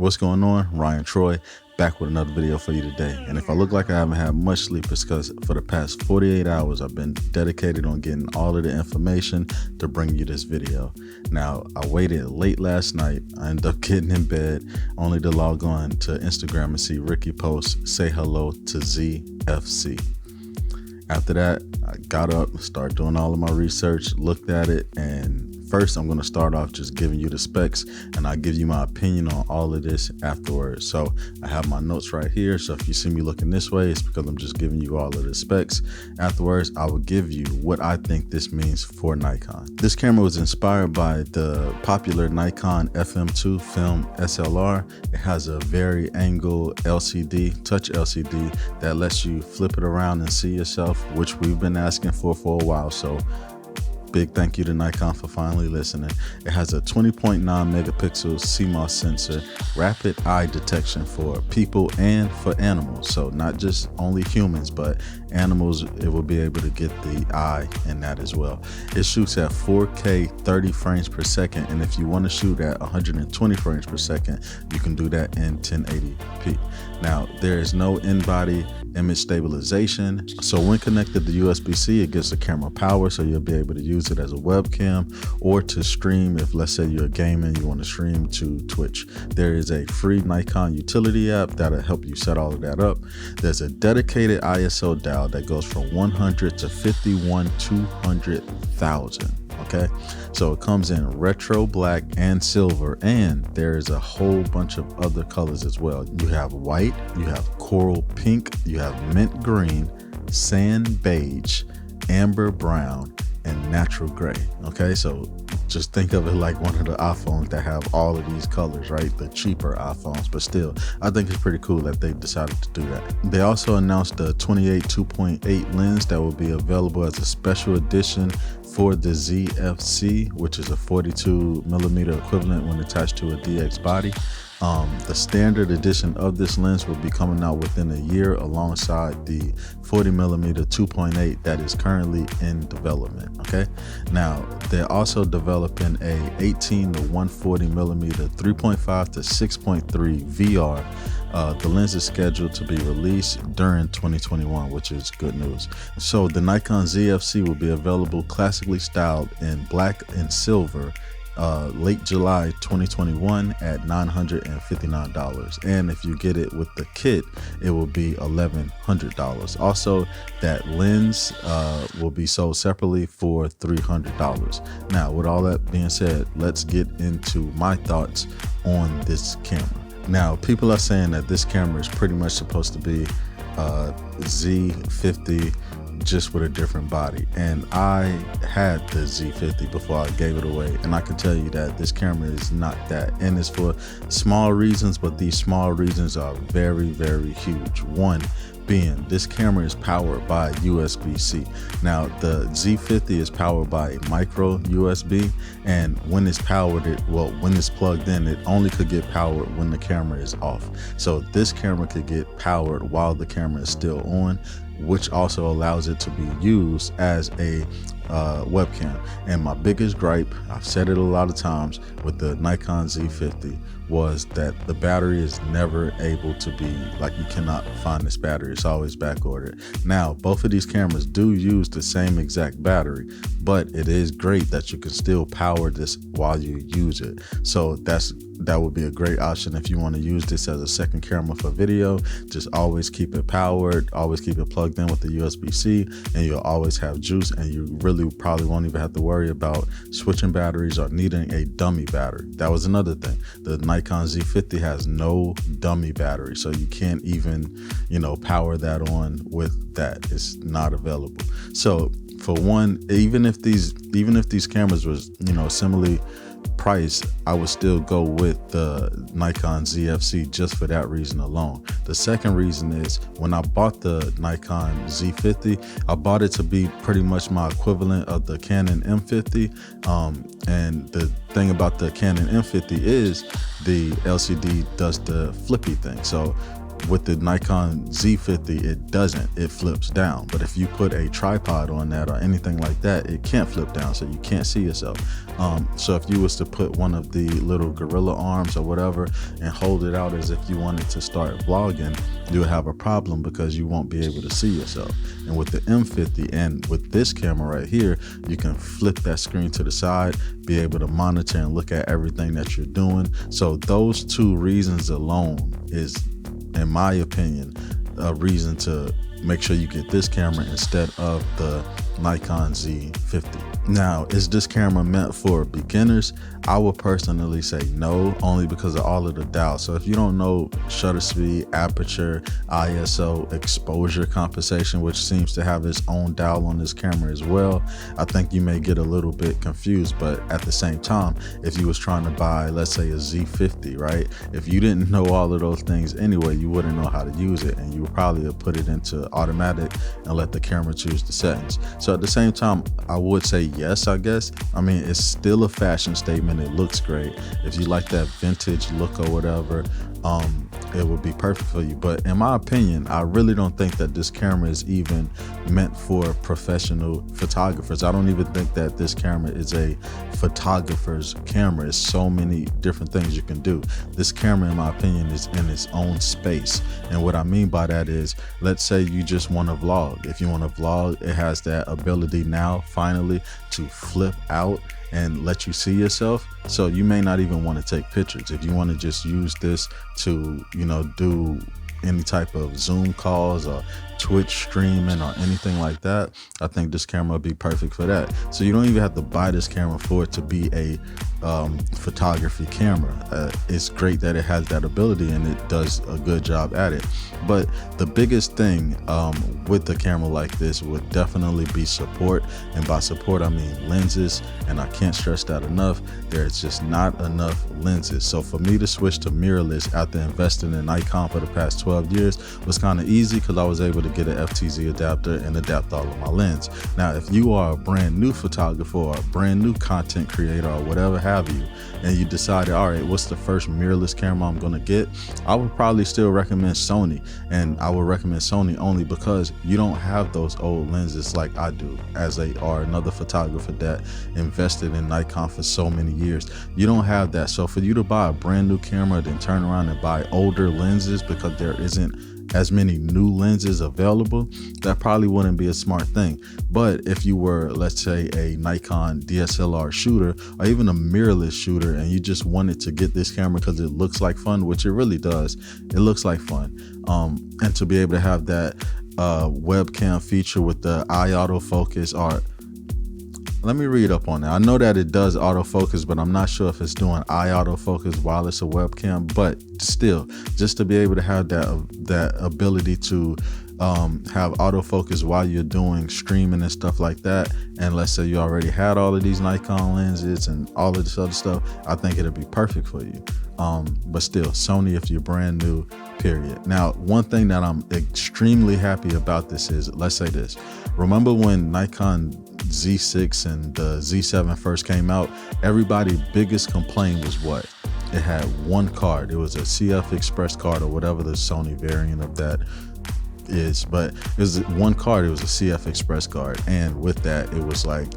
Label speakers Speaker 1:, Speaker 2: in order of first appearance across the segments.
Speaker 1: What's going on? Ryan Troy back with another video for you today. And if I look like I haven't had much sleep, it's because for the past 48 hours I've been dedicated on getting all of the information to bring you this video. Now, I waited late last night. I ended up getting in bed only to log on to Instagram and see Ricky post say hello to ZFC. After that, I got up, started doing all of my research, looked at it, and first I'm going to start off just giving you the specs, and I'll give you my opinion on all of this afterwards. So I have my notes right here, so if you see me looking this way, it's because I'm just giving you all of the specs. Afterwards, I will give you what I think this means for Nikon. This camera was inspired by the popular Nikon FM2 film SLR. It has a very angled LCD, touch LCD, that lets you flip it around and see yourself, which we've been asking for a while. So big thank you to Nikon for finally listening. It has a 20.9 megapixel CMOS sensor, rapid eye detection for people and for animals. So not just only humans, but animals, it will be able to get the eye in that as well. It shoots at 4K 30 frames per second, and if you want to shoot at 120 frames per second, you can do that in 1080p. Now, there is no in-body image stabilization, so when connected to USB-C, it gives the camera power, so you'll be able to use it as a webcam or to stream. If, let's say, you're gaming, you want to stream to Twitch. There is a free Nikon utility app that'll help you set all of that up. There's a dedicated ISO dial that goes from 100 to 51/200,000. Okay, so it comes in retro black and silver, and there is a whole bunch of other colors as well. You have white, you have coral pink, you have mint green, sand beige, amber brown, and natural gray. Okay, so just think of it like one of the iPhones that have all of these colors, right? The cheaper iPhones, but still, I think it's pretty cool that they decided to do that. They also announced the 28 2.8 lens that will be available as a special edition for the ZFC, which is a 42 millimeter equivalent when attached to a DX body. The standard edition of this lens will be coming out within a year alongside the 40 millimeter 2.8 that is currently in development. Okay, now they're also developing a 18 to 140 millimeter 3.5 to 6.3 VR. The lens is scheduled to be released during 2021, which is good news. So the Nikon ZFC will be available classically styled in black and silver late July 2021 at $959, and if you get it with the kit, it will be $1,100. Also, that lens will be sold separately for $300. Now, with all that being said, let's get into my thoughts on this camera. Now, people are saying that this camera is pretty much supposed to be Z50, just with a different body, and I had the Z50 before I gave it away, and I can tell you that this camera is not that, and it's for small reasons, but these small reasons are very, very huge. One being, this camera is powered by USB-C. Now, the Z50 is powered by a micro USB, and when it's powered, when it's plugged in, it only could get powered when the camera is off. So this camera could get powered while the camera is still on, which also allows it to be used as a webcam. And my biggest gripe, I've said it a lot of times, with the Nikon Z50 was that the battery is never able to be, like, you cannot find this battery. It's always back ordered. Now, both of these cameras do use the same exact battery, but it is great that you can still power this while you use it. So that would be a great option if you want to use this as a second camera for video. Just always keep it powered, always keep it plugged in with the USB-C, and you'll always have juice, and you really probably won't even have to worry about switching batteries or needing a dummy battery. That was another thing. The Nikon Z50 has no dummy battery, so you can't even, power that on with that. It's not available. So for one, even if these cameras was, similarly price, I would still go with the Nikon ZFC just for that reason alone. The second reason is, when I bought the Nikon Z50, I bought it to be pretty much my equivalent of the Canon M50. And the thing about the Canon M50 is the LCD does the flippy thing. So With the Nikon Z50, it doesn't, it flips down. But if you put a tripod on that or anything like that, it can't flip down, so you can't see yourself. So if you was to put one of the little gorilla arms or whatever and hold it out as if you wanted to start vlogging, you would have a problem because you won't be able to see yourself. And with the M50 and with this camera right here, you can flip that screen to the side, be able to monitor and look at everything that you're doing. So those two reasons alone is, in my opinion, a reason to make sure you get this camera instead of the Nikon Z50. Now, is this camera meant for beginners? I would personally say no, only because of all of the dials. So if you don't know shutter speed, aperture, ISO, exposure compensation, which seems to have its own dial on this camera as well, I think you may get a little bit confused. But at the same time, if you was trying to buy, let's say, a Z50, right? If you didn't know all of those things anyway, you wouldn't know how to use it, and you would probably have put it into automatic and let the camera choose the settings. So at the same time, I would say yes, I guess. I mean, it's still a fashion statement. It looks great. If you like that vintage look or whatever, it would be perfect for you. But in my opinion, I really don't think that this camera is even meant for professional photographers. I don't even think that this camera is a photographer's camera. It's so many different things you can do. This camera, in my opinion, is in its own space. And what I mean by that is, let's say you just want to vlog. If you want to vlog, it has that ability now, finally, to flip out and let you see yourself. So you may not even want to take pictures. If you want to just use this to, you know, do any type of Zoom calls or Twitch streaming or anything like that, I think this camera would be perfect for that. So you don't even have to buy this camera for it to be a photography camera. It's great that it has that ability and it does a good job at it. But the biggest thing with the camera like this would definitely be support. And by support, I mean lenses. And I can't stress that enough. There's just not enough lenses. So for me to switch to mirrorless after investing in Nikon for the past 12 years was kind of easy because I was able to get an FTZ adapter and adapt all of my lens. Now, if you are a brand new photographer or a brand new content creator or whatever have you, and you decided, all right, what's the first mirrorless camera I'm gonna get? I would probably still recommend Sony, and I would recommend Sony only because you don't have those old lenses like I do as another photographer that invested in Nikon for so many years. You don't have that. So for you to buy a brand new camera, then turn around and buy older lenses because there isn't as many new lenses available, that probably wouldn't be a smart thing. But if you were, let's say, a Nikon DSLR shooter or even a mirrorless shooter, and you just wanted to get this camera because it looks like fun, which it really does, it looks like fun, and to be able to have that webcam feature with the eye autofocus, or let me read up on that. I know that it does autofocus, but I'm not sure if it's doing eye autofocus while it's a webcam. But still, just to be able to have that ability to have autofocus while you're doing streaming and stuff like that, and let's say you already had all of these Nikon lenses and all of this other stuff, I think it'll be perfect for you. But still, Sony if you're brand new, period. Now, one thing that I'm extremely happy about this is, let's say this. Remember when Nikon Z6 and the Z7 first came out, everybody's biggest complaint was what? It had one card. It was a CF Express card or whatever the Sony variant of that is, but it was one card. It was a CF Express card, and with that, it was like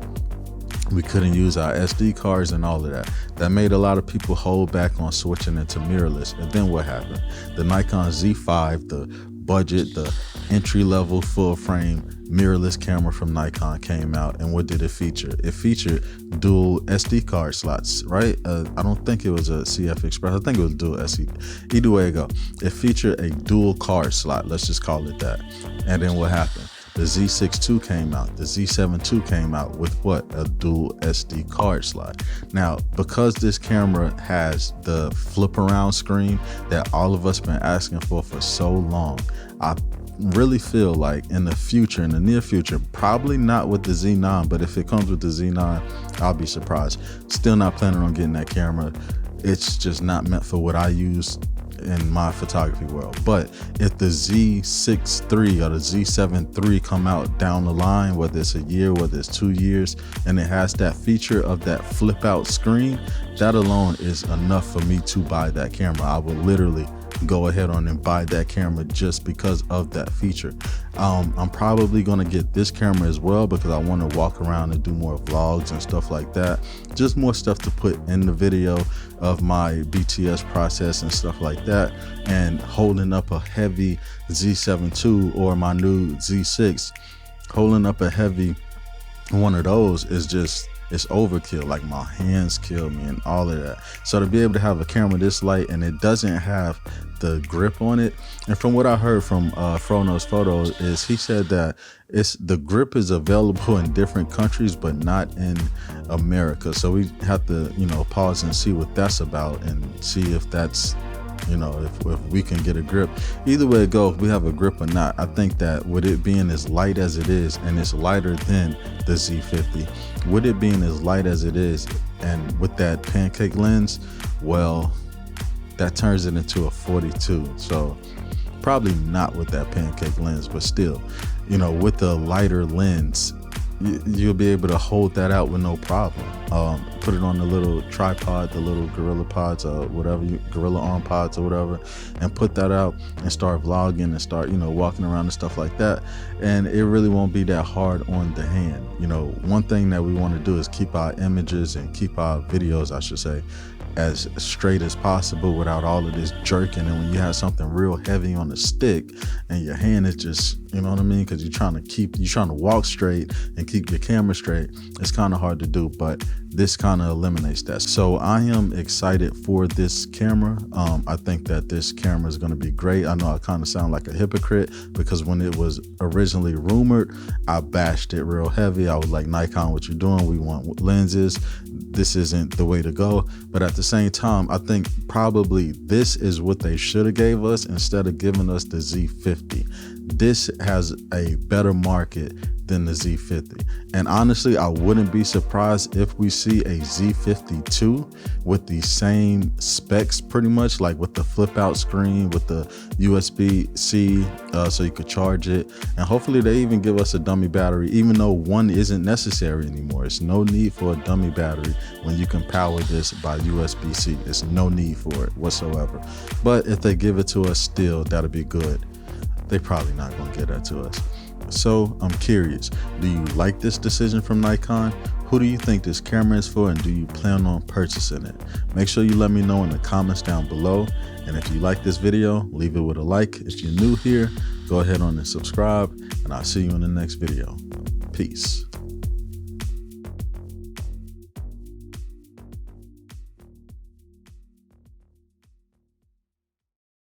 Speaker 1: we couldn't use our SD cards and all of that. That made a lot of people hold back on switching into mirrorless. And then what happened? The Nikon Z5, the budget, the entry-level full-frame mirrorless camera from Nikon came out, and what did it feature? It featured dual SD card slots, right? I don't think it was a CF Express. I think it was dual SD. Either way it go, it featured a dual card slot. Let's just call it that. And then what happened? The Z6 II came out. The Z7 II came out with what? A dual SD card slot. Now, because this camera has the flip around screen that all of us been asking for so long, I really feel like in the near future, probably not with the Z9, but if it comes with the Z9, I'll be surprised. Still not planning on getting that camera. It's just not meant for what I use in my photography world. But if the Z6 III or the Z7 III come out down the line, whether it's a year, whether it's 2 years, and it has that feature of that flip out screen, that alone is enough for me to buy that camera. I would literally go ahead on and buy that camera just because of that feature. I'm probably gonna get this camera as well because I want to walk around and do more vlogs and stuff like that. Just more stuff to put in the video of my BTS process and stuff like that. And holding up a heavy Z7 II or my new Z6, holding up a heavy one of those is just, it's overkill. Like my hands kill me and all of that. So to be able to have a camera this light and it doesn't have the grip on it, and from what I heard from Frono's Photos, is he said that the grip is available in different countries but not in America. So we have to, you know, pause and see what that's about and see if that's, you know, if we can get a grip. Either way it goes, if we have a grip or not, I think that with it being as light as it is, and it's lighter than the Z50, with it being as light as it is and with that pancake lens, well, that turns it into a 42. So probably not with that pancake lens, but still, you know, with the lighter lens, you'll be able to hold that out with no problem. Put it on the little tripod, the little Gorilla Pods, whatever, Gorilla Arm Pods or whatever, and put that out and start vlogging and start, you know, walking around and stuff like that. And it really won't be that hard on the hand. You know, one thing that we want to do is keep our images and keep our videos, I should say, as straight as possible without all of this jerking. And when you have something real heavy on the stick and your hand is just, you know what I mean, because you're trying to walk straight and keep your camera straight, it's kind of hard to do, but this kind of eliminates that. So I am excited for this camera. I think that this camera is going to be great. I know I kind of sound like a hypocrite because when it was originally rumored, I bashed it real heavy. I was like, Nikon, what you doing? We want lenses. This isn't the way to go. But at the same time, I think probably this is what they should have gave us instead of giving us the Z50. This has a better market than the Z50. And honestly, I wouldn't be surprised if we see a Z52 with the same specs pretty much, like with the flip out screen, with the USB-C so you could charge it. And hopefully they even give us a dummy battery, even though one isn't necessary anymore. It's no need for a dummy battery when you can power this by USB-C. There's no need for it whatsoever. But if they give it to us still, that'll be good. They're probably not gonna get that to us. So I'm curious, do you like this decision from Nikon? Who do you think this camera is for, and do you plan on purchasing it? Make sure you let me know in the comments down below. And if you like this video, leave it with a like. If you're new here, go ahead on and subscribe, and I'll see you in the next video. Peace.